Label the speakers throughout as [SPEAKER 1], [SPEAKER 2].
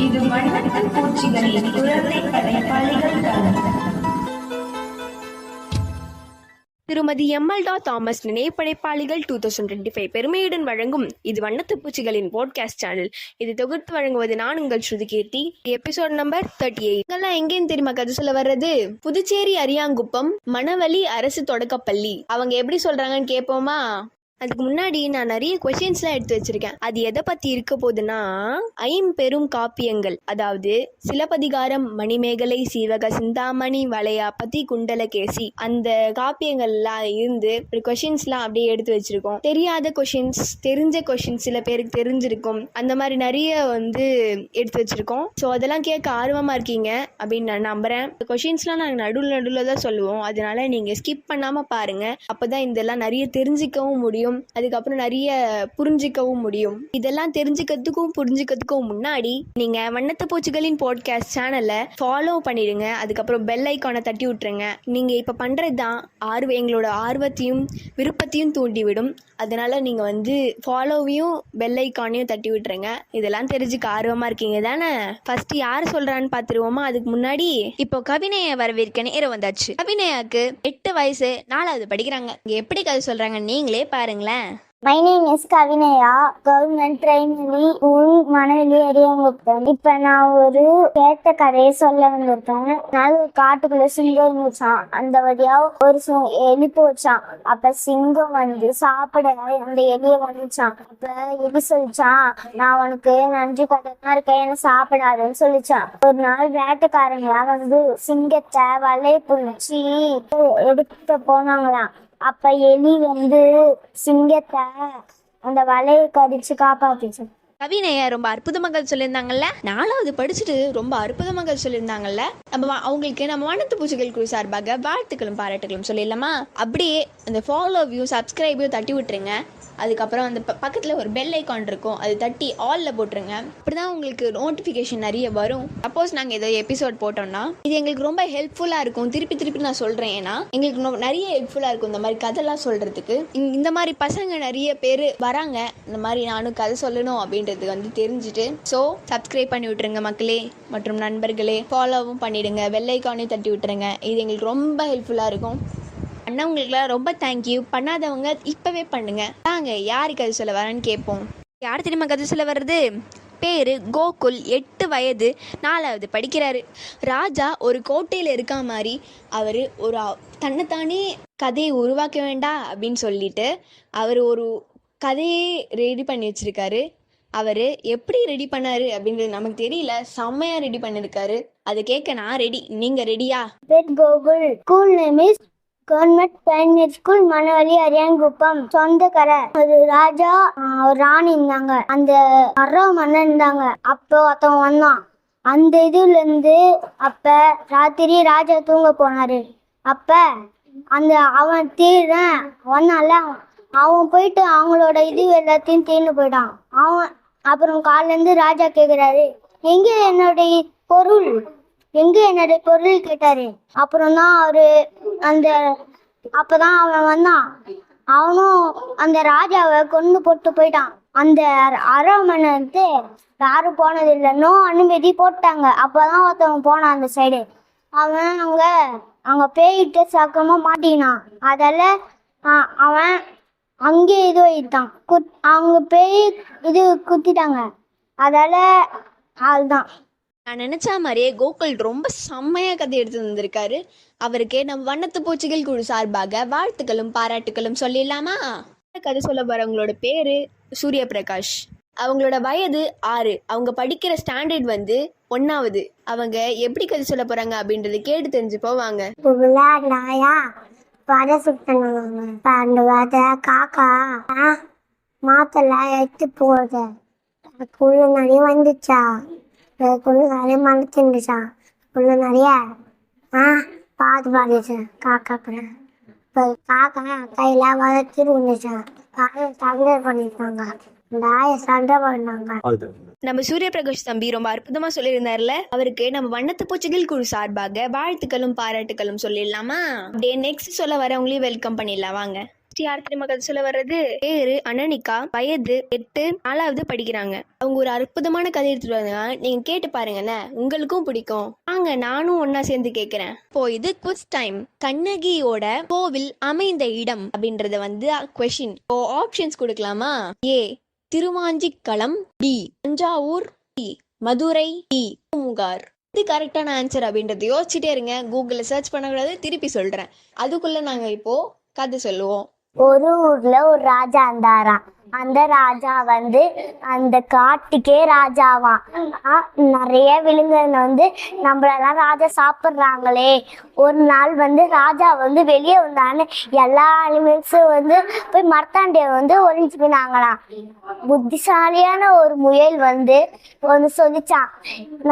[SPEAKER 1] இது வண்ணத்து பூச்சிகளின் குழந்தை படைப்பாளிகள் தளம்.
[SPEAKER 2] திருமதி எம்எல்டா தாமஸ் நினைப்படைப்பாளிகள் 2025 பெருமையுடன் வழங்கும் இது வண்ணத்து பூச்சிகளின் போட்காஸ்ட் சேனல். இது தொகுத்து வழங்குவது நான் உங்கள் ஸ்ருதி கீர்த்தி. Episode number 38. இதெல்லாம் எங்கேன்னு தெரியுமா கதை சொல்ல வர்றது? புதுச்சேரி அரியாங்குப்பம் மணவழி அரசு தொடக்கப்பள்ளி. அவங்க எப்படி சொல்றாங்கன்னு கேட்போமா? அதுக்கு முன்னாடி நான் நிறைய கொஸ்டின்ஸ்லாம் எடுத்து வச்சிருக்கேன். அது எதை பத்தி இருக்க போகுதுன்னா, ஐம்பெரும் காப்பியங்கள், அதாவது சிலப்பதிகாரம், மணிமேகலை, சீவக சிந்தாமணி, வளையாபதி, குண்டலகேசி, அந்த காப்பியங்கள்லாம் இருந்து ஒரு கொஸ்டின்ஸ்லாம் அப்படியே எடுத்து வச்சிருக்கோம். தெரியாத கொஸ்டின்ஸ், தெரிஞ்ச கொஸ்டின்ஸ் சில பேருக்கு தெரிஞ்சிருக்கும், அந்த மாதிரி நிறைய எடுத்து வச்சிருக்கோம். ஸோ அதெல்லாம் கேட்க ஆர்வமா இருக்கீங்க அப்படின்னு நான் நம்புறேன். கொஸ்டின்ஸ்லாம் நாங்கள் நடுவில் தான் சொல்லுவோம், அதனால நீங்க ஸ்கிப் பண்ணாம பாருங்க. அப்பதான் இதெல்லாம் நிறைய தெரிஞ்சிக்கவும் முடியும், அதுக்கப்புறம் நிறைய புரிஞ்சிக்கவும் முடியும். இதெல்லாம் தெரிஞ்சுக்கிறதுக்கும் புரிஞ்சுக்கிறதுக்கும் முன்னாடி நீங்க வண்ணத்து பூச்சிகளின் பாட்காஸ்ட் சேனலை ஃபாலோ பண்ணிடுங்க. அதுக்கப்புறம் பெல் ஐக்கானை தட்டி விட்டுருங்க. நீங்க இப்ப பண்றதுதான் எங்களோட ஆர்வத்தையும் விருப்பத்தையும் தூண்டிவிடும். அதனால நீங்க ஃபாலோவையும் பெல் ஐக்கானையும் தட்டி விட்டுருங்க. இதெல்லாம் தெரிஞ்சுக்க ஆர்வமா இருக்கீங்க தானே? ஃபர்ஸ்ட் யார் சொல்றான்னு பாத்துருவோமா? அதுக்கு முன்னாடி இப்போ கவினையை வரவேற்க நேரம் வந்தாச்சு. கவினையாக்கு 8 வயசு, 4வது படிக்கிறாங்க. இங்க எப்படி கதை சொல்றாங்க நீங்களே பாருங்களேன்.
[SPEAKER 3] My name is Kavinaiya, government primary school Manaveli Ariyankuppam. இப்ப நான் ஒரு கேட்ட கதையை சொல்ல வந்திருக்கேன். நாள் காட்டுக்குள்ள சிங்கம் இருந்துச்சான். அந்த வழியா ஒரு எலி போச்சான். அப்ப சிங்கம் சாப்பிட அந்த எலிய வந்துச்சான். அப்ப எலி சொல்லிச்சான், நான் உனக்கு நன்றி கடனா இருக்கேன், என்ன சாப்பிடாதுன்னு சொல்லிச்சான். ஒரு நாள் வேட்டைக்காரங்களா சிங்கத்தை வலைய புடிச்சு எடுத்து போனாங்களாம். அப்ப எலி சிங்கத்தை அந்த வலையை கடிச்சு காப்பாத்துச்சு.
[SPEAKER 2] கவினைய ரொம்ப அற்புதமாக சொல்லியிருந்தாங்கல்ல. 4வது படிச்சுட்டு ரொம்ப அற்புதமாக சொல்லியிருந்தாங்கல்ல. அவங்களுக்கு நம்ம வண்ணத்து பூச்சிகள் குழு சார்பாக வாழ்த்துக்களும் பாராட்டுகளும் சொல்லிடலாமா? அப்படியே அந்த ஃபாலோவையும் சப்ஸ்கிரைபையும் தட்டி விட்டுருங்க. அதுக்கப்புறம் அந்த பக்கத்தில் ஒரு பெல் ஐக்கான் இருக்கும், அது தட்டி ஆலில் போட்டுருங்க. அப்படிதான் உங்களுக்கு நோட்டிஃபிகேஷன் நிறைய வரும். சப்போஸ் நாங்கள் ஏதோ எபிசோட் போட்டோம்னா இது எங்களுக்கு ரொம்ப ஹெல்ப்ஃபுல்லாக இருக்கும். திருப்பி நான் சொல்கிறேன், ஏன்னா எங்களுக்கு நிறைய ஹெல்ப்ஃபுல்லாக இருக்கும் இந்த மாதிரி கதைலாம் சொல்கிறதுக்கு. இந்த மாதிரி பசங்க நிறைய பேர் வராங்க, இந்த மாதிரி நானும் கதை சொல்லணும் அப்படின்றது தெரிஞ்சுட்டு. ஸோ சப்ஸ்கிரைப் பண்ணி விட்டுருங்க மக்களே மற்றும் நண்பர்களே. ஃபாலோவும் பண்ணிவிடுங்க, பெல் ஐக்கானையும் தட்டி விட்டுருங்க. இது எங்களுக்கு ரொம்ப ஹெல்ப்ஃபுல்லாக இருக்கும். அண்ணவங்களுக்குலாம் ரொம்ப தேங்க்யூ. பண்ணாதவங்க இப்பவே பண்ணுங்க. நாங்க யாரு கதை சொல்ல வரேன்னு கேட்போம். யார் தெரியுமா கதை சொல்ல வர்றது? பேரு கோகுல், 8 வயது, 4வது படிக்கிறாரு. ராஜா ஒரு கோட்டையில் இருக்க மாதிரி அவர் ஒரு தன்னைத்தானே கதையை உருவாக்க வேண்டாம் அப்படின்னு சொல்லிட்டு அவர் ஒரு கதையை ரெடி பண்ணி வச்சிருக்காரு. அவர் எப்படி ரெடி பண்ணாரு அப்படின்றது நமக்கு தெரியல, செம்மையா ரெடி பண்ணிருக்காரு. அதை கேட்க நான் ரெடி. நீங்க ரெடியா?
[SPEAKER 3] Gokul. School name is government primary school Manaveli Ariyankuppam. சொந்தக்கரை. ஒரு ராஜா ஒரு ராணி இருந்தாங்க. அந்த மன்னன் இருந்தாங்க. அப்போ ஒருத்தவங்க வந்தான். அந்த இதுல இருந்து அப்ப ராத்திரி ராஜா தூங்க போனாரு. அப்ப அந்த அவன் வந்தான்ல, அவன் போயிட்டு அவங்களோட இது எல்லாத்தையும் தீர்ந்து போயிட்டான். அவன் அப்புறம் காலைல இருந்து ராஜா கேக்குறாரு, எங்க என்னுடைய பொருள் கேட்டாரு. அப்புறம் தான் அப்பதான் அவன் வந்தான். அவனும் அந்த ராஜாவை கொண்டு போட்டு போயிட்டான். அந்த அரண்மனை யாரும் போனது இல்லைன்னு அனுமதி போட்டாங்க. அப்பதான் ஒருத்தவன் போனான் அந்த சைடு. அவன் அங்க பேயிட்டு சக்கமா மாட்டினான். அதால அவன் அங்கே இது வைத்தான். அவங்க பேய் இது குத்திட்டாங்க. அதால அதுதான்.
[SPEAKER 2] நான் நினைச்ச மாதிரியே கோகுல் ரொம்ப செம்மையா கதை எடுத்து வந்திருக்காரு. அவருக்கு நம்ம வண்ணத்து பூச்சிகள் குழு சார்பாக வாழ்த்துக்களும் பாராட்டுகளும் சொல்லிடலாமா? கதை சொல்ல வரவங்களோட பேரு சூரிய பிரகாஷ். அவங்களோட வயது 6. அவங்க படிக்கிற ஸ்டாண்டர்ட் 1வது. அவங்க எப்படி கதை சொல்ல போறாங்க அப்படின்றது கேட்டு தெரிஞ்சு போவாங்க.
[SPEAKER 3] காக்கா மாத்தல எடுத்து போகுது. குழு நிறைய வந்துச்சா, குழு நிறைய மறைச்சிருந்துச்சா, குழு நிறைய பாத்து பாடுச்சு. காக்கா இப்போ காக்கா கையில வளர்த்து இருந்துச்சா, சண்டை பண்ணிருக்காங்க. சண்டை பண்ணாங்க.
[SPEAKER 2] நம்ம சூரிய பிரகாஷ் தம்பி ரொம்ப அற்புதமா சொல்லியிருந்தார்ல. அவருக்கு நம்ம வண்ணத்து பூச்சிகள் குழு சார்பாக வாழ்த்துக்களும் பாராட்டுகளும் சொல்லிடலாமா? அப்படியே நெக்ஸ்ட் சொல்ல வரவங்களையும் வெல்கம் பண்ணிடலாம் வாங்க. யார் தெரியுமா கதை சொல்ல வர்றது? பேரு அனனிகா, வயது 8, 4வது படிக்கிறாங்க. அவங்க ஒரு அற்புதமான கதை எடுத்துட்டு வந்தாங்க. நீங்க கேட்டு பாருங்கண்ணே, உங்களுக்கும் பிடிக்கும். வாங்க நானும் ஒன்னா சேர்ந்து கேட்கிறேன். இப்போ இது குவிஸ் டைம். கண்ணகியோட கோவில் அமைந்த இடம் அப்படின்றத வந்து கொஸ்டின். இப்போ ஆப்ஷன்ஸ் கொடுக்கலாமா? A Thiruvanchikulam, B Thanjavur, D Madurai, D Poompuhar. இது கரெக்டான ஆன்சர் அப்படின்றத யோசிச்சுட்டே இருங்க. கூகுளில் சர்ச் பண்ணக்கூடாது, திருப்பி சொல்றேன். அதுக்குள்ள நாங்க இப்போ கதை சொல்லுவோம்.
[SPEAKER 3] ஒரு ஊர்ல ஒரு ராஜா இருந்தாராம். அந்த ராஜா வந்து அந்த காட்டுக்கே ராஜாவாம். நிறைய விலங்குகள் வந்து நம்மளெல்லாம் ராஜா சாப்பிட்றாங்களே. ஒரு நாள் வந்து ராஜா வந்து வெளியே வந்தான்னு எல்லா அனிமல்ஸும் வந்து போய் மரத்தாண்டிய வந்து ஒளிஞ்சுக்கினாங்களாம். புத்திசாலியான ஒரு முயல் வந்து ஒன்று சொல்லிச்சான்,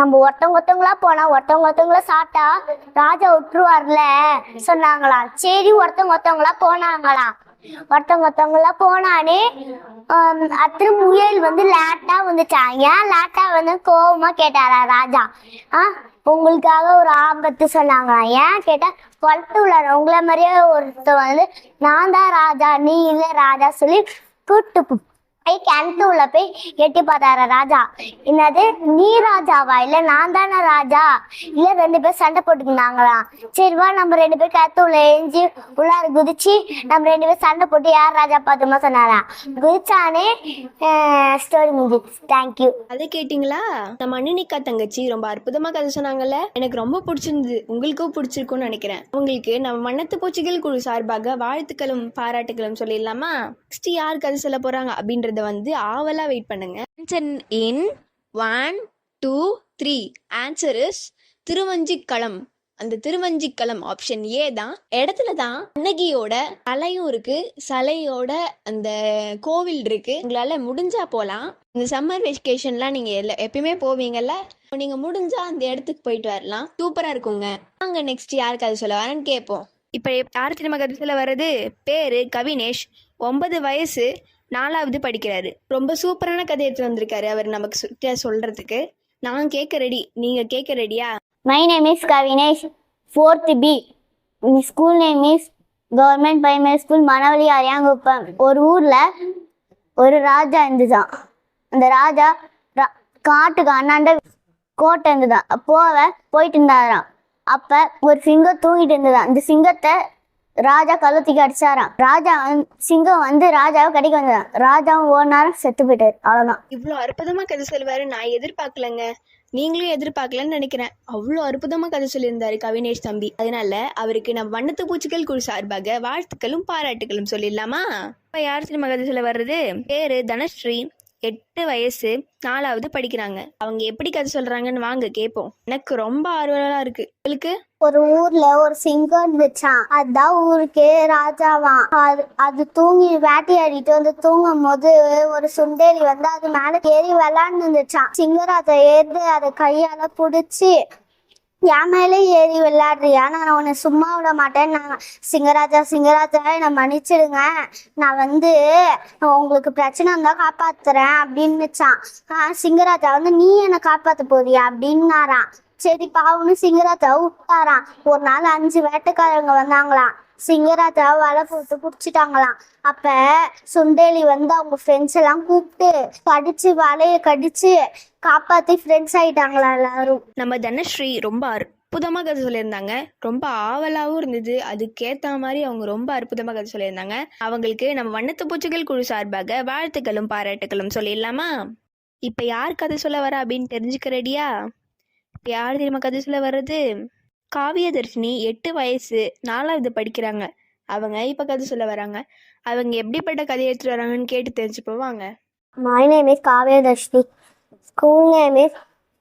[SPEAKER 3] நம்ம ஒருத்தவங்களா போனா ஒருத்தவங்களா சாப்பிட்டா ராஜா விட்டுருவார்ல சொன்னாங்களாம். சரி ஒருத்தவங்களா போனாங்களாம். ஒருத்தவங்களா போனானே அத்தனை முயல் வந்து லேட்டா வந்துச்சான். ஏன் லேட்டா வந்து கோவமா கேட்டாரா ராஜா. உங்களுக்காக ஒரு ஆபத்து சொன்னாங்களாம். ஏன் கேட்டா குளத்து உள்ளார உங்களை மாதிரியே ஒருத்தர் வந்து நான் தான் ராஜா நீ இல்ல ராஜா சொல்லி கூட்டு கிணத்து உள்ள போய் எட்டி பார்த்தார ராஜா. என்னது நீ ராஜாவா? இல்ல நான் தானே ராஜா? இல்ல 2 பேர் சண்டை போட்டுக்கினாங்களாம். சரிவா நம்ம 2 பேர் கிணத்து உள்ள எஞ்சி உள்ளார குதிச்சு நம்ம 2 பேர் சண்டை போட்டு யார் ராஜா பார்த்துமா சொன்னாரா. குதிச்சானே ஸ்டோரி முடிஞ்சிச்சு. தேங்க்யூ.
[SPEAKER 2] அதை கேட்டீங்களா? நம்ம அனனிகா தங்கச்சி ரொம்ப அற்புதமா கதை சொன்னாங்கல்ல. எனக்கு ரொம்ப பிடிச்சிருந்தது. உங்களுக்கும் பிடிச்சிருக்கும்னு நினைக்கிறேன். உங்களுக்கு நம்ம வண்ணத்து பூச்சிகள் குழு சார்பாக வாழ்த்துக்களும் பாராட்டுகளும் சொல்லிடலாமா? நெக்ஸ்ட் யார் கதை சொல்ல போறாங்க அப்படின்றத வந்து ஆவலா வெயிட் பண்ணுங்க. Answer in 1 2 3. Answer is Thiruvanchikulam. அந்த திருவஞ்சிக்களம் ஆப்ஷன் ஏ தான். இடத்துல தான் கண்ணகியோட தலையும் இருக்கு, சலையோட அந்த கோவில் இருக்கு. உங்களால முடிஞ்சா போலாம். இந்த சம்மர் வெக்கேஷன்லாம் நீங்க எப்பயுமே போவீங்கல்ல, நீங்க முடிஞ்சா அந்த இடத்துக்கு போயிட்டு வரலாம். சூப்பரா இருக்குங்க. நாங்க நெக்ஸ்ட் யாருக்கு அது சொல்ல வரேன்னு கேட்போம். இப்ப யார் திரும்ப கதை சொல்ல வர்றது? பேரு கவினேஷ், 9 வயசு, 4வது படிக்கிறாரு. ரொம்ப சூப்பரான கதை எடுத்து வந்திருக்காரு அவர் நமக்கு சொல்றதுக்கு. நான் கேட்க ரெடி, நீங்க கேட்க ரெடியா?
[SPEAKER 3] My name is Kavinesh, 4th B. My school name is Government Primary School, Manavali, Ariyanguppam. ஒரு ஊர்ல ஒரு ராஜா இருந்துதான். அந்த ராஜா காட்டுக்கு அண்ணாண்ட கோட்டை இருந்துதான். போயிட்டு இருந்தாராம். அப்ப ஒரு சிங்கம் தூங்கிட்டு இருந்ததா. அந்த சிங்கத்தை ராஜா கழுத்துக்கு அடிச்சாராம். சிங்கம் வந்து ராஜாவை கடிக்க வந்ததான். ராஜாவும் ஒரு நேரம் செத்து போயிட்டாரு. அவ்வளவுதான்.
[SPEAKER 2] இவ்வளோ அற்புதமா கதை சொல்லுவாரு நான் எதிர்பார்க்கலங்க. நீங்களும் எதிர்பார்க்கலன்னு நினைக்கிறேன். அவ்வளோ அற்புதமா கதை சொல்லியிருந்தாரு கவினேஷ் தம்பி. அதனால அவருக்கு நம்ம வண்ணத்து பூச்சிகள் குழு சார்பாக வாழ்த்துக்களும் பாராட்டுகளும் சொல்லிடலாமா? இப்ப யார் சினிமா கதை சொல்ல வர்றது? பேரு தனஸ்ரீ, 8 வயசு, 4வது படிக்கிறாங்க. அவங்க எப்படி கதை சொல்றாங்கன்னு வாங்க கேட்போம். எனக்கு ரொம்ப ஆர்வலா இருக்கு. உங்களுக்கு?
[SPEAKER 3] ஒரு ஊர்ல ஒரு சிங்கம் இருந்துச்சான். அதுதான் ஊருக்கே ராஜாவான். அது தூங்கி வேட்டையாடிட்டு வந்து தூங்கும் போது ஒரு சுண்டேலி வந்து அது மேல ஏறி விளையாண்டு இருந்துச்சான். சிங்கராஜா ஏறி அதை கையால புடிச்சு என் மேலே ஏறி விளையாடுறியா, நான் உன்னை சும்மா விட மாட்டேன். நான் சிங்கராஜா என்னை மன்னிச்சிடுங்க, நான் வந்து உங்களுக்கு பிரச்சனை இருந்தா காப்பாத்துறேன் அப்படின்னுச்சான். சிங்கராஜா வந்து நீ என்னை காப்பாத்த போறியா அப்படின்னாராம். சரி பாவம்னு சிங்கராஜா விட்டாராம். ஒரு நாள் 5 வேட்டைக்காரங்க வந்தாங்களாம். சிங்கராஜாவை வலை போட்டு பிடிச்சிட்டாங்களாம். அப்ப சுண்டேலி வந்து அவங்க ஃப்ரெண்ட்ஸ் எல்லாம் கூப்பிட்டு வலையை கடிச்சு காப்பாத்தி ஃப்ரெண்ட்ஸ் ஆயிட்டாங்களா எல்லாரும்.
[SPEAKER 2] நம்ம தனஸ்ரீ ரொம்ப அற்புதமா கதை சொல்லியிருந்தாங்க. ரொம்ப ஆவலாவும் இருந்தது. அதுக்கேற்ற மாதிரி அவங்க ரொம்ப அற்புதமா கதை சொல்லியிருந்தாங்க. அவங்களுக்கு நம்ம வண்ணத்து பூச்சிகள் குழு சார்பாக வாழ்த்துக்களும் பாராட்டுகளும் சொல்லிடலாமா? இப்ப யார் கதை சொல்ல வர அப்படின்னு தெரிஞ்சுக்க ரெடியா? இப்ப யார் தெரியுமா கதை சொல்ல வர்றது? காவியதர்ஷினி, 8 வயசு, 4வது படிக்கிறாங்க. அவங்க இப்ப கதை சொல்ல வராங்க. அவங்க எப்படிப்பட்ட கதை எடுத்துட்டு வராங்கன்னு கேட்டு தெரிஞ்சு போவாங்க.
[SPEAKER 3] My name is Kavyadharshini. School name is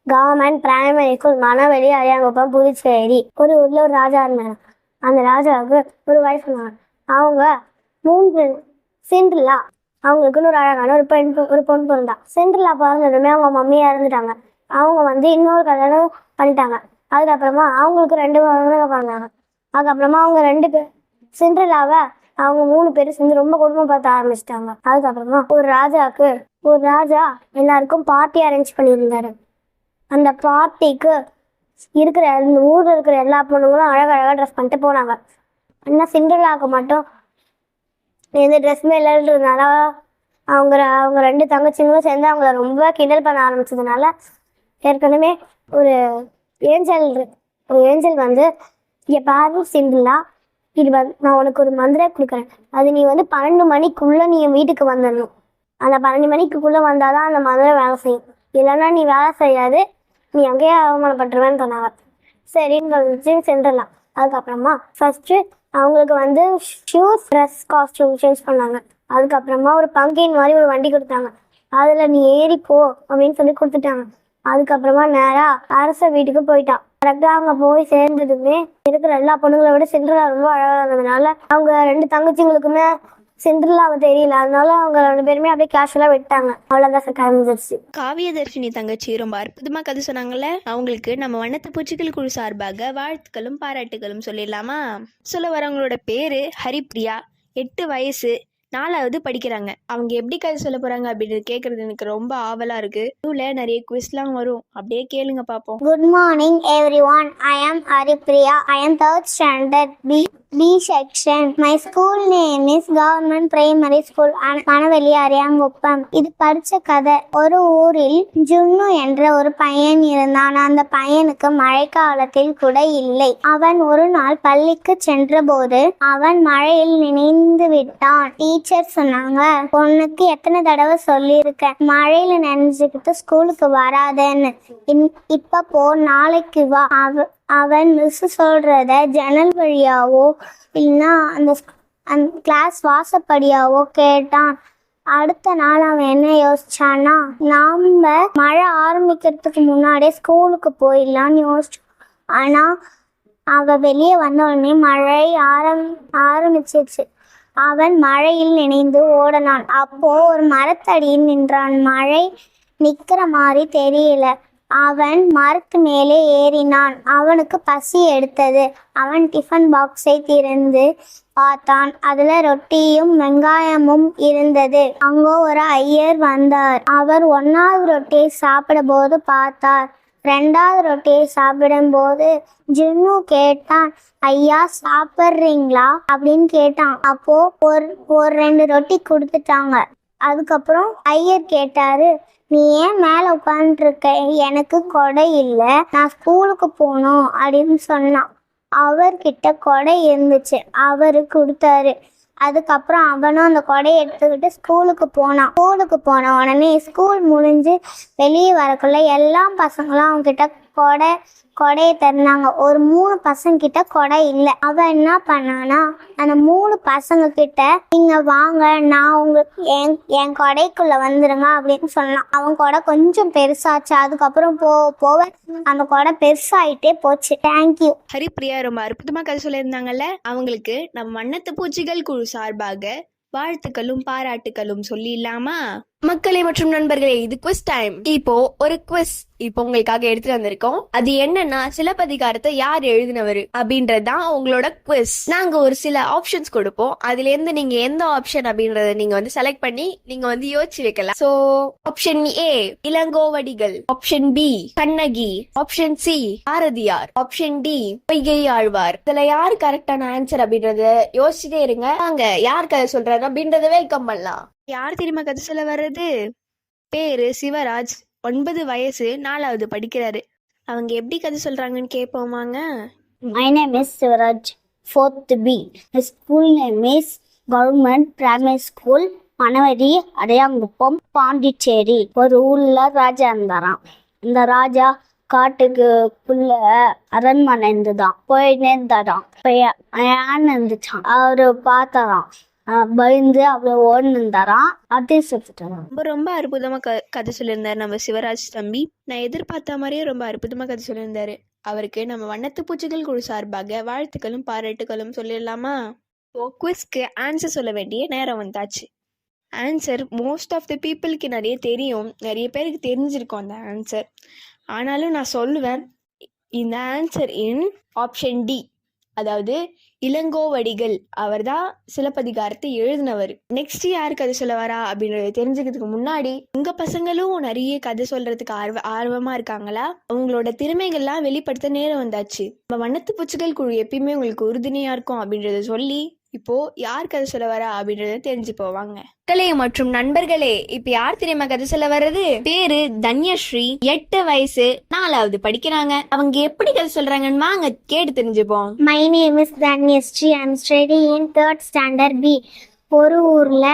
[SPEAKER 3] Government Primary School, Manaveli, Ariyankuppam, Puducherry. ஒரு ஊர்ல ஒரு ராஜா இருந்தாங்க. அந்த ராஜாவுக்கு ஒரு வைஃப் இருந்தாங்க. அவங்க 3 சிண்ட்ரில்லா. அவங்களுக்குன்னு ஒரு அழகான ஒரு பொண்ணு பிறந்தா. சிண்ட்ரில்லா பிறந்ததுமே அவங்க மம்மியா இறந்துட்டாங்க. அவங்க வந்து இன்னொரு கல்யாணம் பண்ணிட்டாங்க. அதுக்கப்புறமா அவங்களுக்கு 2 குழந்தைங்க பிறந்தாங்க. அதுக்கப்புறமா அவங்க 2 பேர் சிண்ட்ரில்லாவை அவங்க 3 பேரும் சேர்ந்து ரொம்ப குடும்பம் பார்த்து ஆரம்பிச்சிட்டாங்க. அதுக்கப்புறமா ஒரு ராஜா எல்லாருக்கும் பார்ட்டி அரேஞ்ச் பண்ணியிருந்தாரு. அந்த பார்ட்டிக்கு இருக்கிற ஊர்ல இருக்கிற எல்லா பொண்ணுங்களும் அழகழகா ட்ரெஸ் பண்ணிட்டு போனாங்க. ஆனால் சிண்ட்ரில்லாவுக்கு மட்டும் இந்த ட்ரெஸ் மேலன்றதுனால அவங்க அவங்க 2 தங்கச்சிங்களும் சேர்ந்து அவங்கள ரொம்ப கிண்டல் பண்ண ஆரம்பிச்சதுனால ஏற்கனவே ஒரு ஏஞ்சல் வந்து இங்கே பாரு சிம்பிளா, இது நான் உனக்கு ஒரு மந்திரம் கொடுக்குறேன். அது நீ வந்து 12 மணிக்குள்ளே நீ என் வீட்டுக்கு வந்துடணும். அந்த 12 மணிக்குள்ளே வந்தால் தான் அந்த மந்திரம் வேலை செய்யும். இல்லைன்னா நீ வேலை செய்யாது, நீ அங்கேயே அவமானப்பட்டுருவேன்னு சொன்னாங்க. சரின்னு சொல்லிச்சு சென்றுடலாம். அதுக்கப்புறமா ஃபஸ்ட்டு அவங்களுக்கு வந்து ஷூஸ், ட்ரெஸ், காஸ்டியூம் சேஞ்ச் பண்ணாங்க. அதுக்கப்புறமா ஒரு பங்கின் மாதிரி ஒரு வண்டி கொடுத்தாங்க. அதில் நீ ஏறிப்போ அப்படின்னு சொல்லி கொடுத்துட்டாங்க. அதுக்கப்புறமா நேராக அரச வீட்டுக்கு போயிட்டான். கரெக்டாக அங்கே போய் சேர்ந்ததுமே இருக்கிற எல்லா பொண்ணுங்களை விட சிண்ட்ரெல்லா ரொம்ப அழகாக இருந்ததுனால அவங்க 2 தங்கச்சிங்களுக்குமே சிண்ட்ரெல்லாவை தெரியல. அதனால அவங்க 2 பேருமே அப்படியே கேஷுவலாக விட்டாங்க. அவ்வளோதான் கிளம்பிச்சிருச்சு.
[SPEAKER 2] காவியதர்ஷினி தங்கச்சி ரொம்ப அற்புதமாக கதை சொன்னாங்கல்ல. அவங்களுக்கு நம்ம வண்ணத்து பூச்சிகள் குழு சார்பாக வாழ்த்துக்களும் பாராட்டுகளும் சொல்லிடலாமா? சொல்ல வரவங்களோட பேரு ஹரிப்ரியா, 8 வயசு, 4வது படிக்கிறாங்க. அவங்க எப்படி கதை சொல்ல போறாங்க அப்படின்னு கேட்கறது எனக்கு ரொம்ப ஆவலா இருக்கு. இதுல நிறைய குவிஸ்லாம் வரும், அப்படியே கேளுங்க பாப்போம்.
[SPEAKER 3] Good morning everyone. I am Haripriya. I am 3rd standard B section. My school name is Government Primary School and Manaveli Ariyanguppam. இது படிச்ச கதை. ஒரு ஊரில் ஜுன்னு என்ற ஒரு பையன் இருந்தான். அந்த பையனுக்கு மழைக்காலத்தில் கூட இல்லை. அவன் ஒரு நாள் பள்ளிக்கு சென்ற போது அவன் மழையில் நினைந்து விட்டான். டீச்சர் சொன்னாங்க, பொண்ணுக்கு எத்தனை தடவை சொல்லியிருக்கேன் மழையில நினைஞ்சுக்கிட்டு ஸ்கூலுக்கு வராதேன்னு. இப்ப போ, நாளைக்கு வா. அவன் மிஸ் சொல்றத ஜன்னல் வழியாவோ இல்லைன்னா அந்த கிளாஸ் வாசப்படியாவோ கேட்டான். அடுத்த நாள் அவன் என்ன யோசிச்சான்னா, நாம மழை ஆரம்பிக்கிறதுக்கு முன்னாடியே ஸ்கூலுக்கு போயிடலான்னு யோசிச்சோம். ஆனா அவ வெளியே வந்த உடனே மழை ஆரம்பிச்சிருச்சு. அவன் மழையில் நினைந்து ஓடனான். அப்போ ஒரு மரத்தடியில் நின்றான். மழை நிக்கிற மாதிரி தெரியல. அவன் மரத்து மேலே ஏறினான். அவனுக்கு பசி எடுத்தது. அவன் டிஃபன் பாக்ஸை திறந்து பார்த்தான். அதுல ரொட்டியும் வெங்காயமும் இருந்தது. அங்கோ ஒரு ஐயர் வந்தார். அவர் 1வது ரொட்டியை சாப்பிட போது பார்த்தார். 2வது ரொட்டியை சாப்பிடும் போது ஜுன்னு கேட்டான், ஐயா சாப்பிட்றீங்களா அப்படின்னு கேட்டான். அப்போ ஒரு 2 ரொட்டி கொடுத்துட்டாங்க. அதுக்கப்புறம் ஐயர் கேட்டாரு, நீ ஏன் மேலே உட்காந்துருக்க? எனக்கு கொடை இல்லை, நான் ஸ்கூலுக்கு போகணும் அப்படின்னு சொன்னான். அவர்கிட்ட கொடை இருந்துச்சு, அவரு கொடுத்தாரு. அதுக்கப்புறம் அவனும் அந்த கொடையை எடுத்துக்கிட்டு ஸ்கூலுக்கு போனான். ஸ்கூலுக்கு போன உடனே ஸ்கூல் முடிஞ்சு வெளியே வரக்குள்ள எல்லா பசங்களும் அவங்ககிட்ட கொடையை தந்தாங்க. ஒரு 3 பசங்க கிட்ட கொடை இல்லை. அவன் என்ன பண்ணானா, அந்த 3 பசங்க கிட்ட நீங்க வாங்க, நான் உங்களுக்கு என் கொடைக்குள்ள வந்துருங்க அப்படின்னு சொன்னான். அவன் கொடை கொஞ்சம் பெருசாச்சு. அதுக்கப்புறம் போவ அந்த கொடை பெருசாயிட்டே போச்சு. தேங்க்யூ.
[SPEAKER 2] ஹரிப்ரியா ரொம்ப அற்புதமா கதை சொல்லியிருந்தாங்கல்ல. அவங்களுக்கு நம்ம வண்ணத்து பூச்சிகள் குழு சார்பாக வாழ்த்துக்களும் பாராட்டுகளும் சொல்லிடலாமா? மக்களே மற்றும் நண்பர்களே, இது குவிஸ் டைம். இப்போ ஒரு குவிஸ் உங்களுக்காக எடுத்துட்டு வந்திருக்கோம். அது என்னன்னா, சிலப்பதிகாரத்தை யார் எழுதினவர் அப்படின்றதுதான் உங்களோட குவிஸ். நாங்க ஒரு சில ஆப்ஷன்ஸ் கொடுப்போம். அதுல இருந்து நீங்க எந்த ஆப்ஷன் அப்படின்றத நீங்க வந்து செலக்ட் பண்ணி நீங்க வந்து யோசிச்சு வைக்கலாம். So option A Ilangovadigal, option B Kannagi, option C Bharathiyar, option D Poigai Alvar. இதுல யாரு கரெக்டான ஆன்சர் அப்படின்றத யோசிச்சுட்டே இருங்க. வாங்க, யார் கதை சொல்றாரு அப்படின்றத வெல்கம் பண்ணலாம். யார் தெரியுமா கதை சொல்ல வர்றது? பேரு சிவராஜ், 9 வயசு, 4வது படிக்கிறாரு. அவங்க எப்படி கதை சொல்றாங்கன்னு கேட்போமாங்க.
[SPEAKER 3] My name is Sivaraj, 4th B. The school name is Government Primary School, Manaveri Ariyanguppam, Pondicherry. ஒரு ஊர்ல ராஜா இருந்தாராம். இந்த ராஜா காட்டுக்குள்ள அரண்மனை இருந்துதான். போயிட்டே இருந்தாராம். யானை இருந்துச்சான். அவரு பார்த்தாராம். பயந்து அவ்வளோ ஓடுன்னு இருந்தாராம். அதே சொல்லிட்டாராம்.
[SPEAKER 2] ரொம்ப அற்புதமா கதை சொல்லியிருந்தாரு நம்ம சிவராஜ் தம்பி. நான் எதிர்பார்த்த மாதிரியே ரொம்ப அற்புதமா கதை சொல்லியிருந்தாரு. அவருக்கு நம்ம வண்ணத்து பூச்சிகள் குழு சார்பாக வாழ்த்துக்களும் பாராட்டுகளும் சொல்லிடலாமா? குவிஸ்க்கு ஆன்சர் சொல்ல வேண்டிய நேரம் வந்தாச்சு. ஆன்சர் மோஸ்ட் ஆஃப் த பீப்புளுக்கு நிறைய தெரியும், நிறைய பேருக்கு தெரிஞ்சிருக்கும் அந்த ஆன்சர். ஆனாலும் நான் சொல்லுவேன், இந்த ஆன்சர் இன் ஆப்ஷன் டி, அதாவது இளங்கோவடிகள். அவர் தான் சிலப்பதிகாரத்தை எழுதினவர். நெக்ஸ்ட் யாரு கதை சொல்ல வரா அப்படின்றத தெரிஞ்சுக்கிறதுக்கு முன்னாடி, உங்க பசங்களும் நிறைய கதை சொல்றதுக்கு ஆர்வமா இருக்காங்களா? அவங்களோட திறமைகள்லாம் வெளிப்படுத்த நேரம் வந்தாச்சு. நம்ம வண்ணத்து பூச்சிகள் குழு எப்பயுமே உங்களுக்கு உறுதுணையா இருக்கும் அப்படின்றத சொல்லி இப்போ யார் கதை சொல்ல வரா அப்படின்றத தெரிஞ்சு போவாங்க. மக்களே மற்றும் நண்பர்களே, இப்ப யார் தெரியுமா கதை சொல்ல வர்றது? பேரு தன்யஸ்ரீ, 8 வயசு, 4வது படிக்கிறாங்க. அவங்க எப்படி கதை சொல்றாங்கன்னு வாங்க கேட்டு தெரிஞ்சுப்போம்.
[SPEAKER 3] My name is Danyasri. I'm studying in 3rd standard B. ஒரு ஊர்ல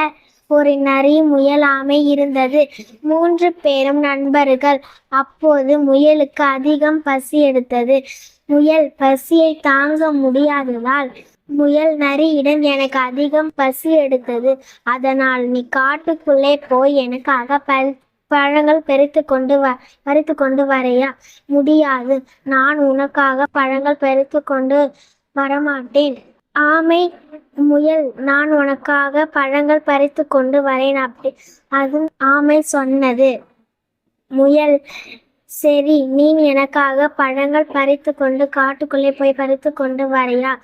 [SPEAKER 3] ஒரு நரி, முயல், ஆமை இருந்தது. 3 பேரும் நண்பர்கள். அப்போது முயலுக்கு அதிகம் பசி எடுத்தது. முயல் பசியை தாங்க முடியாததால் முயல் நரியிடம், எனக்கு அதிகம் பசி எடுத்தது, அதனால் நீ காட்டுக்குள்ளே போய் எனக்காக பழங்கள் பறித்து கொண்டு வரையா? முடியாது, நான் உனக்காக பழங்கள் பறித்து கொண்டு வரமாட்டேன். ஆமை, முயல், நான் உனக்காக பழங்கள் பறித்து கொண்டு வரேன் அப்படி அது ஆமை சொன்னது. முயல், சரி, நீ எனக்காக பழங்கள் பறித்து கொண்டு காட்டுக்குள்ளே போய் பறித்து கொண்டு வரையா?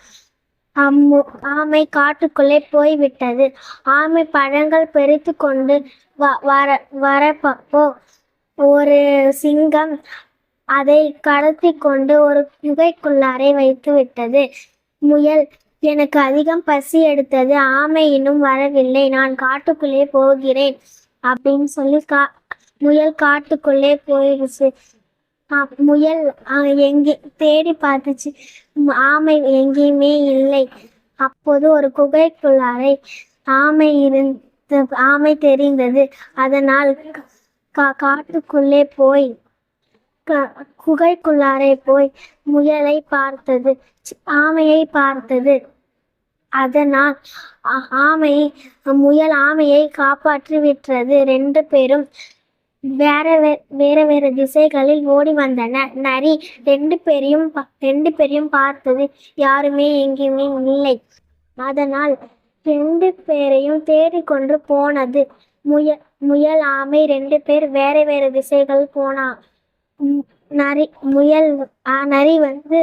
[SPEAKER 3] ஆமை காட்டுக்குள்ளே போய்விட்டது. ஆமை பழங்கள் பறித்து கொண்டு வரப்போ ஒரு சிங்கம் அதை கடத்தி கொண்டு ஒரு குகைக்குள்ளாரை வைத்து விட்டது. முயல், எனக்கு அதிகம் பசி எடுத்தது, ஆமை இன்னும் வரவில்லை, நான் காட்டுக்குள்ளே போகிறேன் அப்படின்னு சொல்லி முயல் காட்டுக்குள்ளே போயிடுச்சு. முயல் எங்கே தேடி பார்த்துச்சு, ஆமை எங்கேயுமே இல்லை. அப்போது ஒரு குகைக்குள்ளாரை ஆமை தெரிந்தது. அதனால் காட்டுக்குள்ளே போய் குகைக்குள்ளாரை போய் ஆமையை பார்த்தது. அதனால் முயல் ஆமையை காப்பாற்றி விட்டது. 2 பேரும் வேற திசைகளில் ஓடி வந்தன. நரி 2 பேரையும் பார்த்தது. யாருமே எங்கேயுமே இல்லை. அதனால் 2 பேரையும் தேடிக்கொண்டு போனது. முயல் ஆமை 2 பேர் வேற திசைகள் போனா. நரி வந்து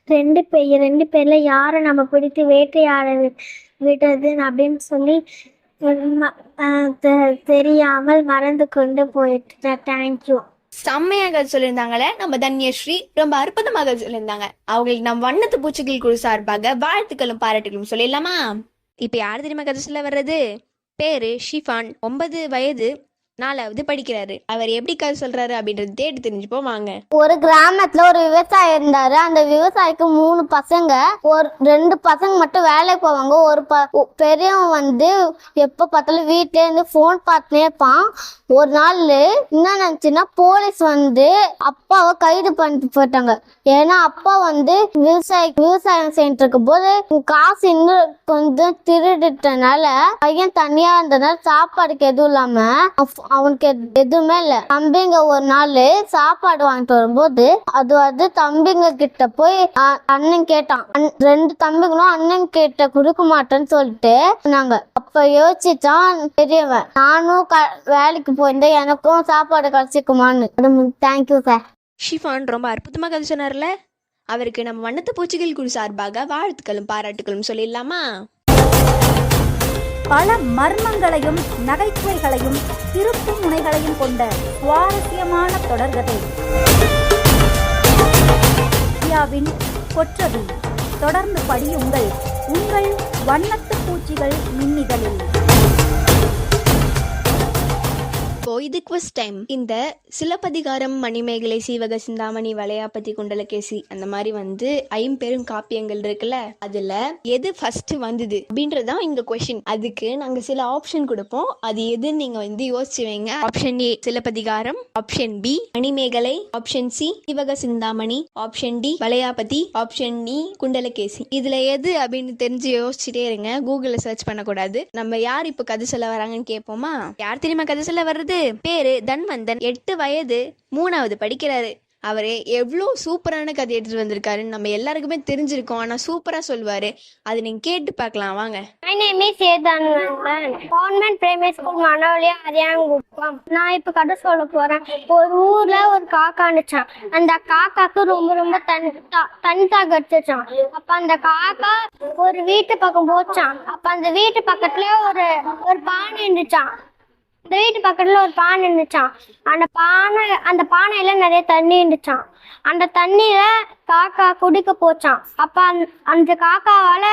[SPEAKER 3] 2 பேர்ல யாரை நம்ம பிடித்து வேட்டையாட விடுறது அப்படின்னு சொல்லி தெரியாமல் மறந்து கொண்டு போயிட்டு. தேங்க்யூ.
[SPEAKER 2] செம்மையாக சொல்லியிருந்தாங்களே நம்ம தன்யஸ்ரீ, ரொம்ப அற்புதமாக சொல்லியிருந்தாங்க. அவங்களுக்கு நம் வண்ணத்து பூச்சிகள் குழு சார்பாக வாழ்த்துக்களும் பாராட்டுகளும் சொல்லிடலாமா? இப்ப யார் தெரியுமா கதை சொல்ல வர்றது? பேரு ஷிஃபான், 9 வயது, 4வது படிக்கிறாரு. அவர் எப்படி கதை சொல்றாரு அப்படின்றது தேடி தெரிஞ்சுப்போம் வாங்க.
[SPEAKER 3] ஒரு கிராமத்துல ஒரு விவசாயி இருந்தாரு. அந்த விவசாயிக்கு 3 பசங்க. ஒரு 2 பசங்க மட்டும் வேலைக்கு போவாங்க. ஒரு பெரியவன் வந்து எப்ப பார்த்தாலும் வீட்டுல இருந்து போன் பார்த்துனே இருப்பான். ஒரு நாள் என்ன நினைச்சுன்னா, போலீஸ் வந்து அப்பாவை கைது பண்ணிட்டு போயிட்டாங்க. ஏன்னா அப்பா வந்து விவசாயம் செஞ்சுட்டு இருக்கும் போது காசு இன்னும் கொஞ்சம் திருடிட்டனால பையன் தனியா இருந்ததுனால சாப்பாடுக்கு எதுவும் இல்லாம அவனுக்கு எதுவுமே இல்ல. தம்பிங்க ஒரு நாள் சாப்பாடு வாங்கிட்டு வரும்போது அது தம்பிங்க கிட்ட போய் அண்ணன் கேட்டான். 2 தம்பிங்களும் அண்ணன் கிட்ட கொடுக்க மாட்டேன்னு சொல்லிட்டு நாங்க. அப்ப யோசிச்சான் பெரியவன், நானும் வேலைக்கு போயிருந்தா எனக்கும் சாப்பாடு கிடைச்சிக்குமான்னு. Thank you sir.
[SPEAKER 2] ஷிஃபான் ரொம்ப அற்புதமாக கதை சொன்னார்ல, அவருக்கு நம்ம வண்ணத்து பூச்சிகள் குழு சார்பாக வாழ்த்துக்களும் பாராட்டுகளும் சொல்லிடலாமா?
[SPEAKER 4] பல மர்மங்களையும் நகைச்சுவைகளையும் திருப்பு முனைகளையும் கொண்ட சுவாரஸ்யமான தொடர்கதை இந்தியாவின் கொற்றவை. தொடர்ந்து படியுங்கள் உங்கள் வண்ணத்து பூச்சிகள் மின்னிதழில்.
[SPEAKER 2] இது குவிஸ் டைம். இந்த சிலப்பதிகாரம், மணிமேகலை, சீவக சிந்தாமணி, வளையாபதி, குண்டலகேசி அந்த மாதிரி வந்து 5 பெரும் காப்பியங்கள் இருக்குல்ல, அதுல எது ஃபர்ஸ்ட் வந்தது அப்படின்றதான் இங்க கொஸ்டின். அதுக்கு நாங்க சில ஆப்ஷன் கொடுப்போம், அது எதுன்னு நீங்க வந்து யோசிச்சு வைங்க. Option A Silappathikaram, option B Manimekalai, option C Seevaka Chintamani, option D Valayapathi, option E Kundalakesi. இதுல எது அப்படின்னு தெரிஞ்சு யோசிச்சுட்டே இருங்க, கூகுள்ல சர்ச் பண்ணக்கூடாது. நம்ம யார் இப்ப கதை சொல்ல வராங்கன்னு கேட்போமா? யார் தெரியுமா கதை சொல்ல வர்றது? பேரு தன்வந்தன், 8 வயது, 3வது படிக்கிறாரு. அவரு எவ்வளோ சூப்பரான கதை எடுத்துட்டு வந்திருக்காருன்னு நம்ம எல்லாருக்குமே தெரிஞ்சிருக்கோம். ஆனா சூப்பரா சொல்லுவாரு, அது நீங்க கேட்டு பார்க்கலாம் வாங்க.
[SPEAKER 3] My name is Thanvandan. Government Primary School Manaveli Ariyankuppam. நான் இப்ப கதை சொல்ல போறேன். ஒரு ஊர்ல ஒரு காக்கா இருந்துச்சான். அந்த காக்காக்கு ரொம்ப தனித்தா கடிச்சிச்சான். அப்ப அந்த காக்கா ஒரு வீட்டு பக்கம் போச்சான். அப்ப அந்த வீட்டு பக்கத்துல ஒரு பானை இருந்துச்சான். இந்த வீட்டு பக்கத்துல ஒரு பானை இருந்துச்சான். அந்த பானையில நிறைய தண்ணி இருந்துச்சான். அந்த தண்ணியில காக்கா குடிக்க போச்சான். அப்ப அந்த காக்காவால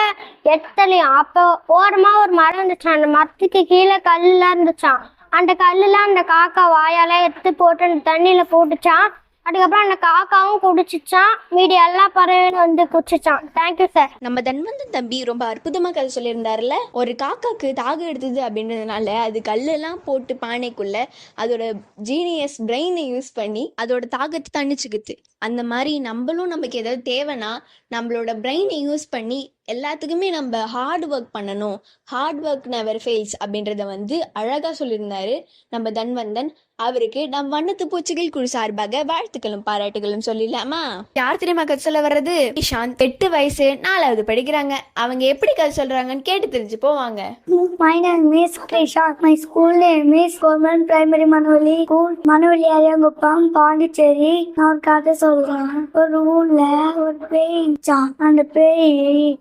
[SPEAKER 3] எத்தலையும். அப்போ ஓரமா ஒரு மரம் இருந்துச்சான். அந்த மரத்துக்கு கீழே கல்லுலாம் இருந்துச்சான். அந்த கல்லுலாம் அந்த காக்கா வாயால எடுத்து போட்டு அந்த தண்ணியில போட்டுச்சான். அதுக்கப்புறம் அந்த காக்காவும் குடிச்சிச்சான். மீதி எல்லா பறவையும் வந்து குடிச்சிச்சான். Thank you sir.
[SPEAKER 2] நம்ம தன்வந்தன் தம்பி ரொம்ப அற்புதமாக கதை சொல்லியிருந்தாருல. ஒரு காக்காக்கு தாகம் எடுத்தது அப்படின்றதுனால அது கல்லெல்லாம் போட்டு பானைக்குள்ள அதோட ஜீனியஸ் பிரெயினை யூஸ் பண்ணி அதோட தாகத்தை தணிச்சுக்குது. அந்த மாதிரி நம்மளும் நமக்கு ஏதாவது தேவைன்னா நம்மளோட பிரெயினை யூஸ் பண்ணி எல்லாத்துக்குமே நம்ம ஹார்ட் ஒர்க் பண்ணணும். ஹார்ட் ஒர்க் நெவர் ஃபெயில்ஸ் அப்படின்றத அழகாக சொல்லியிருந்தாரு நம்ம தன்வந்தன். அவருக்கு நம் வண்ணத்து பூச்சிகள் குழு சார்பாக வாழ்த்துக்களும் பாராட்டுகளும் சொல்லிடலாமா? யார் தெரியுமா கதை சொல்ல வர்றது? இஷாந்த் 8 வயசு 4வது படிக்கிறாங்க. அவங்க எப்படி கதை சொல்றாங்கன்னு கேட்டு தெரிஞ்சு போவாங்க.
[SPEAKER 3] My name is Krishant. My school name is Government Primary Manavali School, Manavali Ariyanguppam, Pondicherry. நான் ஒரு கதை சொல்றேன். ஒரு ஊர்ல ஒரு பேய் இருந்துச்சான். அந்த பேய்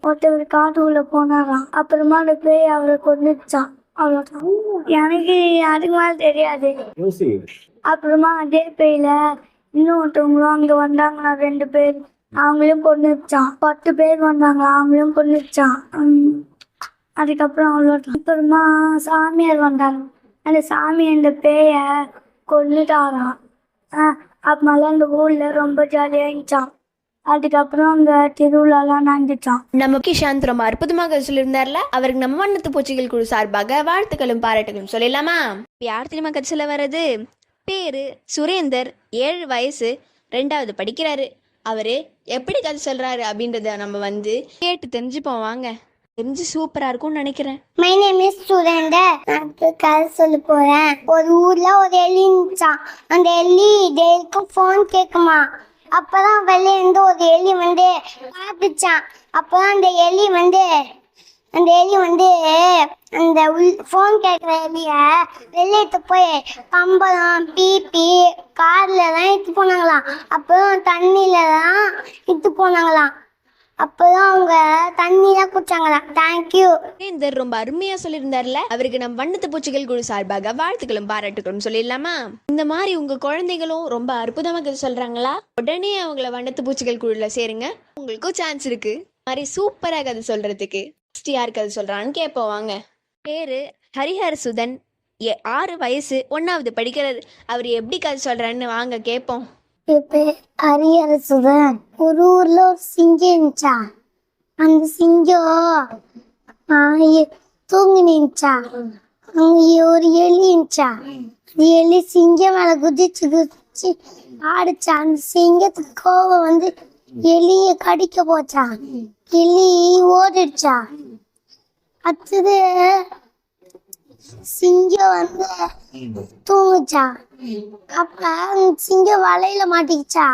[SPEAKER 3] ஒருத்தர் காட்டுக்குள்ள போனாராம். அப்புறமா அந்த பேய் அவரை கொன்னுச்சான். அவ்வளோதான். எனக்கு அதுக்கு மேல தெரியாது. அப்புறமா அதே பேயில இன்னொருத்தவங்களும் அங்க வந்தாங்களா 2 பேர். அவங்களையும் கொன்னுச்சான். 10 பேர் வந்தாங்க, அவங்களையும் கொன்னுச்சான். அதுக்கப்புறம் அவ்வளோதான். அப்புறமா சாமியார் வந்தாங்க. அந்த சாமி அந்த பேய கொன்னுட்டாராம். அதனால அந்த ஊர்ல ரொம்ப ஜாலியாக இருந்துச்சான். அதுக்கப்புறம் அந்த திருவிழாலாம் நடந்துச்சான்.
[SPEAKER 2] நம்ம கிஷாந்த் ரொம்ப அற்புதமாக சொல்லியிருந்தார்ல. அவருக்கு நம்ம வண்ணத்து பூச்சிகள் குழு சார்பாக வாழ்த்துக்களும் பாராட்டுகளும் சொல்லலாமா? யார் தெரியுமா கதை சொல்ல வர்றது? பேரு சுரேந்தர், 7 வயசு, 2வது படிக்கிறாரு. அவரு எப்படி கதை சொல்றாரு அப்படின்றத நம்ம கேட்டு தெரிஞ்சுப்போம் வாங்க. தெரிஞ்சு சூப்பரா இருக்கும்னு நினைக்கிறேன்.
[SPEAKER 3] My name is Surender. நான் கதை சொல்ல போறேன். ஒரு ஊர்ல ஒரு எலி இருந்துச்சான். அந்த எலி டெய்லிக்கும் ஃபோன் கேட்குமா. அப்பதான் வெளியே இருந்து ஒரு எலி பார்த்துச்சான். அப்பதான் அந்த எலி அந்த ஃபோன் கேட்குற எலிய வெளியிட்டு போய் கம்பளம் பீப்பி கார்ல தான் இட்டு போனாங்களாம். அப்பதான் தண்ணியில தான் இட்டு போனாங்களாம். அப்பதான் அவங்க தண்ணிலாம் குடிச்சாங்களாம். தேங்க்யூ.
[SPEAKER 2] இந்த ரொம்ப அருமையா சொல்லியிருந்தார்ல. அவருக்கு நம்ம வண்ணத்து பூச்சிகள் குழு சார்பாக வாழ்த்துக்களும் பாராட்டுகளும் சொல்லிடலாமா? இந்த மாதிரி உங்க குழந்தைகளும் ரொம்ப அற்புதமா கதை சொல்றாங்களா? உடனே அவங்கள வண்ணத்து பூச்சிகள் குழுல சேருங்க. உங்களுக்கும் சான்ஸ் இருக்கு மாதிரி சூப்பரா கதை சொல்றதுக்கு. யார் கதை சொல்றான்னு கேட்போம் வாங்க. பேரு ஹரிஹரசுதன், 6 வயசு, 1வது படிக்கிறது. அவர் எப்படி கதை சொல்றான்னு வாங்க கேட்போம்.
[SPEAKER 3] ஹரிஹரசுதன். ஒரு ஊர்ல ஒரு சிங்கம் இருந்துச்சா. அந்த சிங்கம் தூங்கி நின்ச்சா. அங்க ஒரு எலி இருந்துச்சா. அந்த எலி சிங்கம் மேல குதிச்சு ஆடிச்சா. அந்த சிங்கத்துக்கு கோவம் எலிய கடிக்க போச்சா. எலி ஓடிடுச்சா. அடுத்தது சிங்கம் தூங்குச்சா. அப்ப சிங்கம் வலையில மாட்டிக்கிச்சா.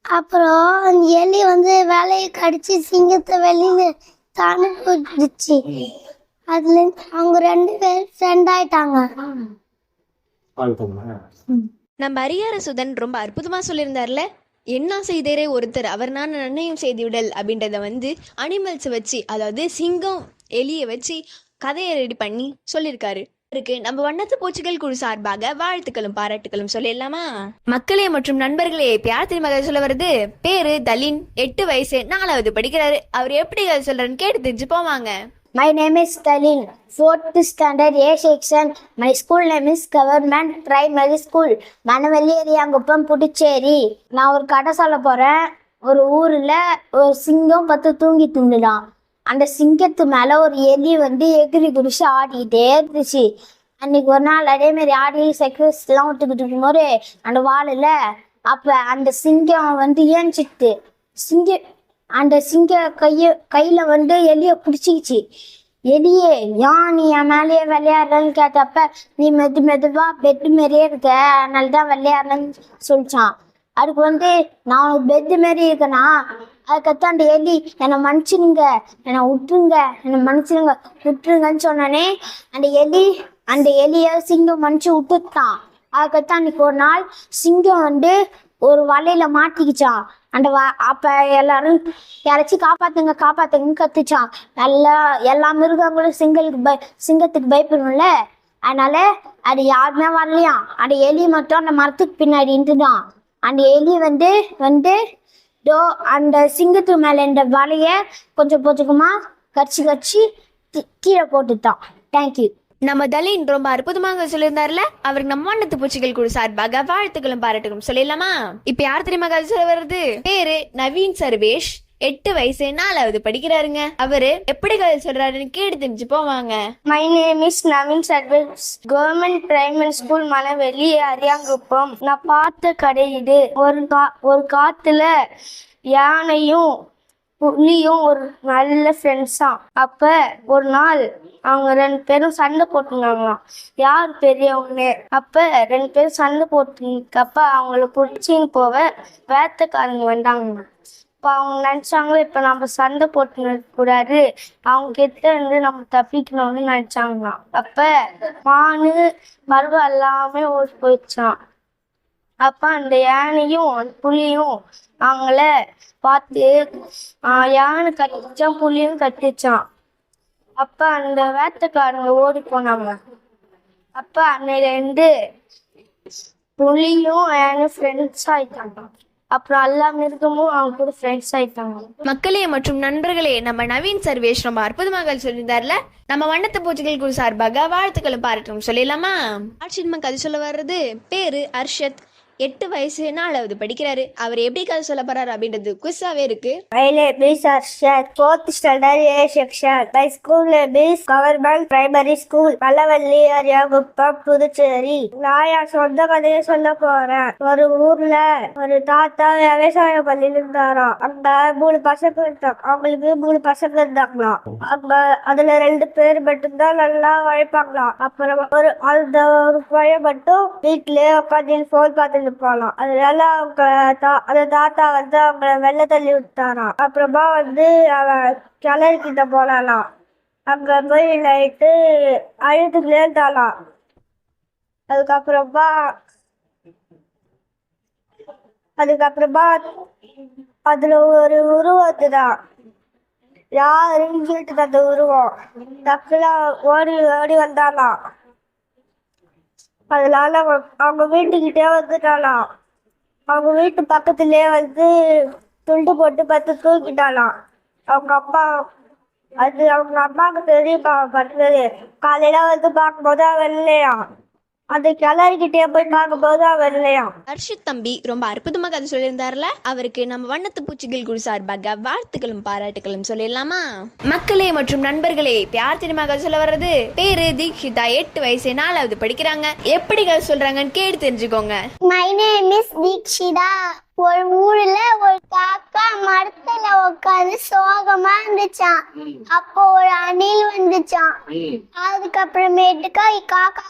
[SPEAKER 3] அப்புறம் அந்த எலி வலையை கடிச்சு சிங்கத்தை வெளியில தனுப்பிடுச்சு. அதுல அவங்க 2 பேர் ஃப்ரெண்ட் ஆயிட்டாங்க.
[SPEAKER 2] நம்ம ஹரிஹரசுதன் ரொம்ப அற்புதமா சொல்லியிருந்தார்ல. என்ன செய்தரே ஒருத்தர் அவர் நான் நன்மையும் செய்து விடல் அப்படின்றத அனிமல்ஸ் வச்சு, அதாவது சிங்கம் எலியை வச்சு கதையை ரெடி பண்ணி சொல்லியிருக்காரு. இருக்கு நம்ம வண்ணத்து பூச்சிகள் குழு சார்பாக வாழ்த்துக்களும் பாராட்டுகளும் சொல்லிடலாமா? மக்களே மற்றும் நண்பர்களே, யார் தெரியுமா கதை சொல்ல வருது? பேரு தலின், 8 வயசு, 4வது படிக்கிறாரு. அவர் எப்படி கதை சொல்றாருன்னு கேட்டு தெரிஞ்சு போவாங்க.
[SPEAKER 3] My name is Dalin, 4th standard A section. My school name is Government Primary School, Manavali Ariyanguppam, Puducherry. நான் ஒரு கதை சொல்ல போறேன். ஒரு ஊர்ல ஒரு சிங்கம் 10 தூங்கி தூங்கிடான். அந்த சிங்கத்து மேல ஒரு எலி எகிரி குடிச்சு ஆடிக்கிட்டே இருந்துச்சு. அன்னைக்கு ஒரு நாள் அதே மாதிரி ஆடி சைக்கிள்ஸ் எல்லாம் விட்டுக்கிட்டு இருக்கும்போது அந்த வாளில் அப்ப அந்த சிங்கம் ஏஞ்சிட்டு அந்த சிங்க கையில எலிய பிடிச்சிக்கிச்சு. எலியே ஏன் நீ என் மேலேயே விளையாடுறன்னு கேட்டப்ப, நீ மெதுவா பெட்டு மாரியே இருக்க, அதனாலதான் விளையாடுறேன்னு சொல்லிச்சான். அதுக்கு நான் உனக்கு பெட்டு மாரி இருக்கேனா. அதுக்கடுத்து அந்த எலி என்னை மன்னிச்சிருங்க, என்னை விட்டுருங்க, என்னை மன்னிச்சிருங்க, விட்டுருங்கன்னு சொன்னானே அந்த எலிய சிங்கம் மன்னிச்சு விட்டுட்டான். அதுக்கடுத்து அன்னைக்கு ஒரு நாள் சிங்கம் ஒரு வலையில மாட்டிக்கிச்சான். அப்ப எல்லாரும் யாராச்சும் காப்பாத்துங்கன்னு கத்துச்சான். எல்லா மிருகங்களும் சிங்கத்துக்கு பயப்படணும்ல. அதனால அது யாருமே வரலையாம். அந்த எலி மட்டும் அந்த மரத்துக்கு பின்னாடி இருந்துதான். அந்த எலி வந்து அந்த சிங்கத்து மேல இந்த வலைய கொஞ்சம் கொஞ்சமா கடிச்சு கீழே போட்டுட்டான். தேங்க்யூ.
[SPEAKER 2] நம்ம தலின் ரொம்ப அற்புதமாக சொல்லியிருந்தாருல, அவருக்கு நம்ம வண்ணத்து பூச்சிகள் குழு சார்பாக வாழ்த்துக்களும் பாராட்டுகளும் சொல்லிடலாமா? இப்ப யார் தெரியுமா கதை சொல்ல வருது? பேரு நவீன் சர்வேஷ், 8 வயசு, 4வது படிக்கிறாருங்க. அவரு எப்படி கதை சொல்றாருன்னு கேட்டு தெரிஞ்சு போவாங்க.
[SPEAKER 3] My name is Naveen Sarvesh, government primary school Manaveli, Ariyankuppam. நான் பார்த்த கதை இது. ஒரு காட்டுல யானையும் புலியும் ஒரு நல்ல ஃப்ரெண்ட்ஸா. அப்ப ஒரு நாள் அவங்க 2 பேரும் சண்டை போட்டுருந்தாங்களாம், யார் பெரியவங்க. அப்ப 2 பேரும் சண்டை போட்டுக்கப்ப அவங்கள பிடிச்சின்னு போக வேட்டைக்காரங்க வந்தாங்க. இப்போ அவங்க நினைச்சாங்க, இப்ப நம்ம சண்டை போட்டு கூடாது, அவங்க கிட்ட இருந்து நம்ம தப்பிக்கணும்னு நினைச்சாங்களாம். அப்ப மானு பருவம் எல்லாமே ஓடி போயிடுச்சான். அப்ப அந்த யானையும் அந்த புலியும் அவங்கள பார்த்து யானை கட்டிச்சான், புலியும் கட்டிச்சான். அப்ப அந்த வேட்டைக்காரங்க ஓடி போனாங்க. அப்ப அன்னையிலேருந்து புலியும் யானை ஃப்ரெண்ட்ஸ் ஆயிட்டாங்க. அப்புறம் எல்லா மிருகமும் அவங்க கூட ஃப்ரெண்ட்ஸ் ஆயிட்டாங்க.
[SPEAKER 2] மக்களே மற்றும் நண்பர்களே, நம்ம நவீன் சர்வேஷ் ரொம்ப அற்புதமாக சொல்லியிருந்தார்ல, நம்ம வண்ணத்து பூச்சிகள் குழு சார்பாக வாழ்த்துக்களும் பாராட்டும் சொல்லிடலாமா? ஆட்சி கதை சொல்ல வர்றது பேரு அர்ஷத், 8 வயசு, 4வது படிக்கிறாரு. அவர் எப்படி கதை சொல்ல போறாரு அப்படின்றது குவிஸாவே இருக்கு.
[SPEAKER 3] My name is Arshad, 4th standard A section. My school name is Government Primary School, Malavalli, Ariyankuppam, Puducherry. நான் என் சொந்த கதையை சொல்ல போறேன். ஒரு ஊர்ல ஒரு தாத்தா விவசாயம் பண்ணிட்டு இருந்தாராம். அங்க 3 பசங்க இருந்தாங்க. அவங்களுக்கு 3 பசங்க இருந்தாங்களாம். அங்க அதுல 2 பேர் மட்டும்தான் நல்லா உழைப்பாங்களாம். அப்புறம் அந்த ஒரு பையன் மட்டும் வீட்லயே உட்காந்து போன் பார்த்துட்டு போலாம். அதனால அந்த தாத்தா வந்து அவங்க வெள்ள தள்ளி விட்டாராம். அப்புறமா அவன் கிணறுகிட்ட போனாலாம். அங்க போய் நைட்டு அழுதுக்குள்ளே இருந்தாலாம். அதுக்கப்புறமா அதுல ஒரு உருவம் வந்துதான். யாருன்னு சொல்லிட்டு அந்த உருவம் டக்குலாம் ஓடி வந்தாலாம். அதனால அவங்க வீட்டுக்கிட்டே வந்துட்டாலாம். அவங்க வீட்டு பக்கத்துலயே துண்டு போட்டு 10 தூக்கிட்டாலாம். அவங்க அம்மாவுக்கு தெரியுமா பண்ணது. காலையில பார்க்கும்போது அவன் இல்லையா, அந்த கிளறிக்கிட்டே போய் பார்க்கும்போது அவன் இல்லையா.
[SPEAKER 2] ஹர்ஷித் தம்பி ரொம்ப அற்புதமாக கதை சொல்லியிருந்தாருல, அவருக்கு நம்ம வண்ணத்து பூச்சிகள் குழு சார்பாக வாழ்த்துக்களும் பாராட்டுகளும் சொல்லிடலாமா? மக்களே மற்றும் நண்பர்களே, யார் தெரியுமா கதை சொல்ல வர்றது? பேரு தீக்ஷிதா, 8 வயசு, 4வது படிக்கிறாங்க. எப்படி கதை சொல்றாங்கன்னு கேட்டு தெரிஞ்சுக்கோங்க.
[SPEAKER 3] My name is Deekshitha. ஒரு ஊர்ல ஒரு காக்கா மரத்துல உட்காந்து சோகமா இருந்துச்சான். அப்போ ஒரு அணில் வந்துச்சான். அதுக்கப்புறமேட்டுக்கா காக்கா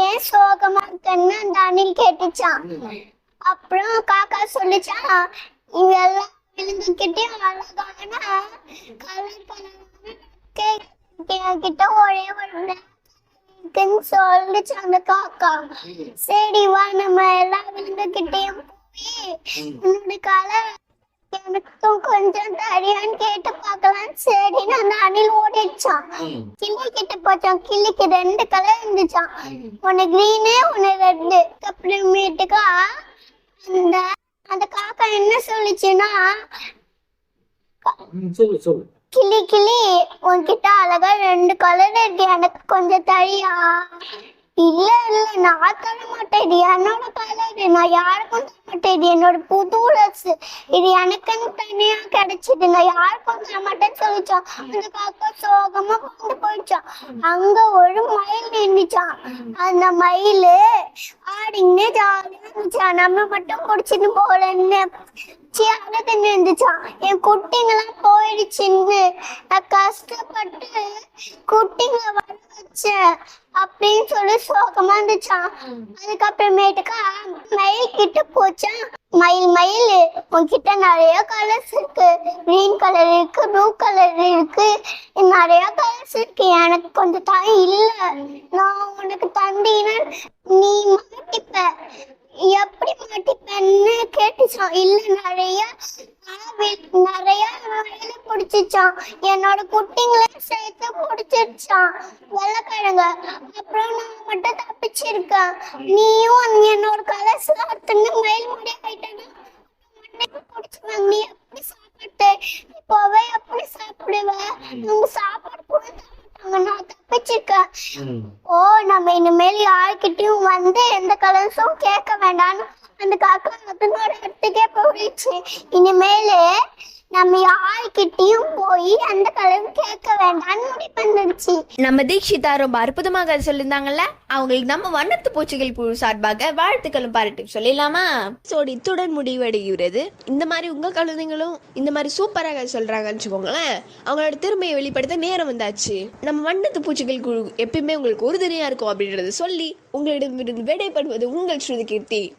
[SPEAKER 3] ஏன் சோகமா இருக்கன்னு அந்த அணில் கேட்டுச்சான். அப்புறம் காக்கா சொல்லிச்சான், இவெல்லாம் விழுந்துகிட்டயும் அழகான கிட்ட ஒரே ஒரு சொல்லிச்சு அந்த காக்கா. சரி வா, நம்ம எல்லாம் விழுந்துகிட்டயும் என்னோட கலர் எனக்கும் கொஞ்சம் தரியான்னு கேட்டு பார்க்கலாம். சரி அந்த அணில் ஓடிடுச்சான். கிளி கிட்ட போச்சான். கிளிக்கு 2 கலர் இருந்துச்சான், ஒன்னு கிரீனு ஒன்னு ரெட்டு. அப்புறமேட்டுக்கா அந்த காக்கா என்ன சொல்லிச்சுன்னா, கிளி உன்கிட்ட அழகா 2 கலர் இருக்கு, எனக்கு கொஞ்சம் தரியா. இல்ல நான் தர மாட்டேன், இது என்னோட கலர், நான் யாருக்கும் தர மாட்டேன், இது என்னோட புது ட்ரெஸ், இது எனக்குன்னு தனியா கிடைச்சது, நான் யாருக்கும் தர மாட்டேன்னு சொல்லிச்சான். அந்த காக்கா சோகமா போயிடுச்சான். அங்க ஒரு மயில் நின்றுச்சான். அந்த மயில் ஆடின்னு ஜாலியா இருந்துச்சான். நம்ம மட்டும் குடிச்சிட்டு போலன்னு அழுதுன்னு இருந்துச்சான். என் குட்டிங்கெல்லாம் போயிடுச்சுன்னு நான் கஷ்டப்பட்டு குட்டிங்களை வர வச்சேன் அப்படின்னு சொல்லி சோகமா இருந்துச்சான். அதுக்கப்புறமேட்டுக்கா மயில் கிட்ட போச்சான். மயில் உன்கிட்ட நிறைய கலர்ஸ் இருக்கு, கிரீன் கலர் இருக்கு, ப்ளூ கலர் இருக்கு, நிறைய கலர்ஸ் இருக்கு, எனக்கு கொஞ்சம் டைம் இல்ல, நான் உனக்கு தந்தீங்கன்னா நீ மாட்டிப்ப, எப்படி மாட்டிப்பன்னு கேட்டுச்சான். இல்ல நிறைய மயில பிடிச்ச பிடிச்சிச்சான். என்னோட குட்டிங்களை சேர்த்து பிடிச்சிருச்சான் வெள்ளைக்கிழங்கு. அப்புறம் நான் மட்டும் தப்பிச்சிருக்கேன். நீயும் என்னோட கலர்ஸ் ஒருத்தங்க மயில் முடி ஆயிட்டேன்னா பிடிச்சிருவாங்க. நீ எப்படி சாப்பிட்டு இப்போவே எப்படி சாப்பிடுவேன்? நம்ம சாப்பாடு கூட நான் தப்பிச்சிருக்கேன். ஓ, நம்ம இனிமேல் யாருக்கிட்டையும் வந்து எந்த கலர்ஸும் கேட்க வேண்டாம்னு அந்த காக்கா அதனோட இடத்துக்கே போயிடுச்சு. இனிமேலு நம்ம யாருக்கிட்டையும் போய் அந்த கலர் கேட்க வேண்டாம்னு முடிவு பண்ணிடுச்சு.
[SPEAKER 2] நம்ம தீக்ஷிதா ரொம்ப அற்புதமாக சொல்லியிருந்தாங்கல்ல, அவங்களுக்கு நம்ம வண்ணத்து பூச்சிகள் குழு சார்பாக வாழ்த்துக்களும் பாராட்டும் சொல்லிடலாமா? இத்துடன் முடிவடைகிறது. இந்த மாதிரி உங்க குழந்தைங்களும் இந்த மாதிரி சூப்பராக சொல்றாங்கன்னு வச்சுக்கோங்களேன், அவங்களோட திறமையை வெளிப்படுத்த நேரம் வந்தாச்சு. நம்ம வண்ணத்து பூச்சிகள் குழு எப்பயுமே உங்களுக்கு உறுதுணையா இருக்கும் அப்படின்றத சொல்லி உங்களிடமிருந்து விடைபடுவது உங்கள் ஸ்ருதி கீர்த்தி.